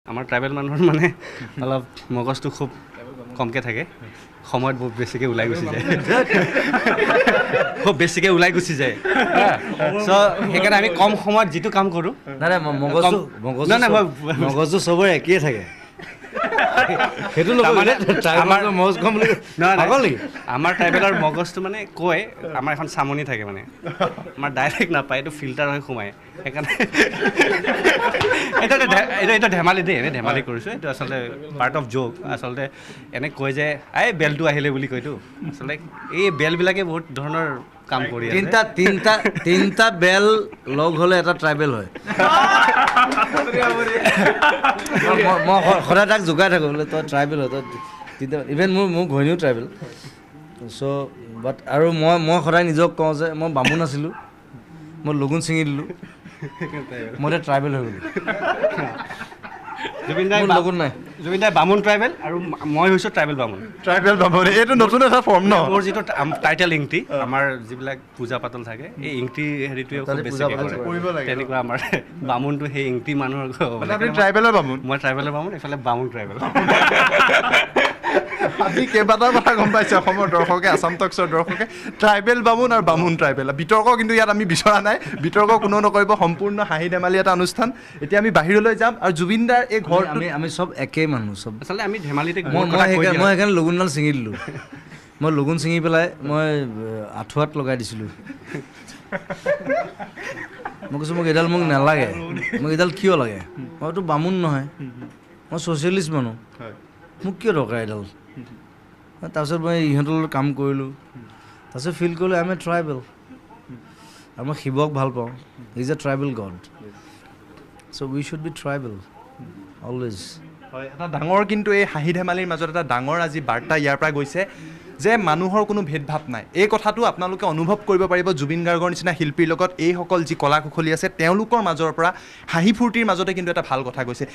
আমাৰ ট্ৰাইবেল মানুহৰ মানে অলপ মগজটো খুব কমকৈ থাকে সময়ত বহুত বেছিকৈ ওলাই গুচি যায় খুব বেছিকৈ ওলাই গুচি যায় চ' সেইকাৰণে আমি কম সময়ত যিটো কাম কৰোঁ নাই মগজু চবৰে একেই থাকে সেইটো আমাৰ ট্ৰাইবেলৰ মগজটো মানে কয় আমাৰ এখন চামনি থাকে মানে আমাৰ ডাইৰেক্ট নাপায় এইটো ফিল্টাৰ হৈ সোমায় সেইকাৰণে এইটো ধেমালি দেই এনেই ধেমালি কৰিছোঁ এইটো আচলতে পাৰ্ট অফ জ'ক আচলতে এনে কয় যে এই বেলটো আহিলে বুলি কয়তো আচলতে এই বেলবিলাকে বহুত ধৰণৰ কাম কৰি আছে তিনিটা বেল লগ হ'লে এটা ট্ৰাইবেল হয় মই সদায় তাক জোকাই থাকোঁ বোলে তই ট্ৰাইবেল হয় তই তিনিটা ইভেন মোৰ ঘৈণীও ট্ৰাইবেল চ' বাট আৰু মই সদায় নিজক কওঁ যে মই বামুণ আছিলোঁ মই লগুণ ছিঙি দিলোঁ মই এতিয়া ট্ৰাইবেল হৈ গ'লোঁ জুবিন দাই বামুণ ট্ৰাইবেল আৰু মই হৈছোঁ ট্ৰাইবেল বামুণ এইটো নতুন এটা ফৰ্ম ন মোৰ যিটো টাইটেল ইংটি আমাৰ যিবিলাক পূজা পাতল থাকে এই ইংটি হেৰিটোৱে খুব বেছিকৈ কৰে তেনেকুৱা আমাৰ বামুণটো সেই ইংটি মানুহৰ ট্ৰাইবেলৰ বামুণ মই ট্ৰাইবেলৰ বামুণ এইফালে বামুণ ট্ৰাইবেল আজি কেইবাটাও কথা গম পাইছে অসমৰ দৰ্শকে আছাম টক্সৰ দৰ্শকে ট্ৰাইবেল বামুণ আৰু বামুণ ট্ৰাইবেল বিতৰ্ক কিন্তু ইয়াত আমি বিচৰা নাই বিতৰ্ক কোনো নকৰিব সম্পূৰ্ণ হাঁহি ধেমালি এটা অনুষ্ঠান এতিয়া আমি বাহিৰলৈ যাম আৰু জুবিন দাৰ এই ঘৰ আমি চব একেই মানুহ চব আচলতে আমি ধেমালিতে মই সেইকাৰণে লগুণডাল ছিঙি দিলোঁ মই লগুণ ছিঙি পেলাই মই আঁঠুৱাত লগাই দিছিলোঁ মই কৈছোঁ মোক এইডাল মোক নালাগে মোক এইডাল কিয় লাগে মইতো বামুণ নহয় মই ছ'চিয়েলিষ্ট মানুহ মোক কিয় দৰকাৰ এইডাল তাৰপিছত মই ইহঁতৰ লগত কাম কৰিলোঁ তাৰপিছত ফিল কৰিলোঁ আই এম এ ট্ৰাইবেল আৰু মই শিৱক ভাল পাওঁ is a tribal god so' we should be tribal always হয় এটা ডাঙৰ কিন্তু এই হাঁহি ধেমালিৰ মাজত এটা ডাঙৰ আজি বাৰ্তা ইয়াৰ পৰা গৈছে যে মানুহৰ কোনো ভেদভাৱ নাই এই কথাটো আপোনালোকে অনুভৱ কৰিব পাৰিব জুবিন গাৰ্গৰ নিচিনা শিল্পীৰ লগত এইসকল যি কলা কুশলী আছে তেওঁলোকৰ মাজৰ পৰা হাঁহি ফূৰ্তিৰ মাজতে কিন্তু এটা ভাল কথা গৈছে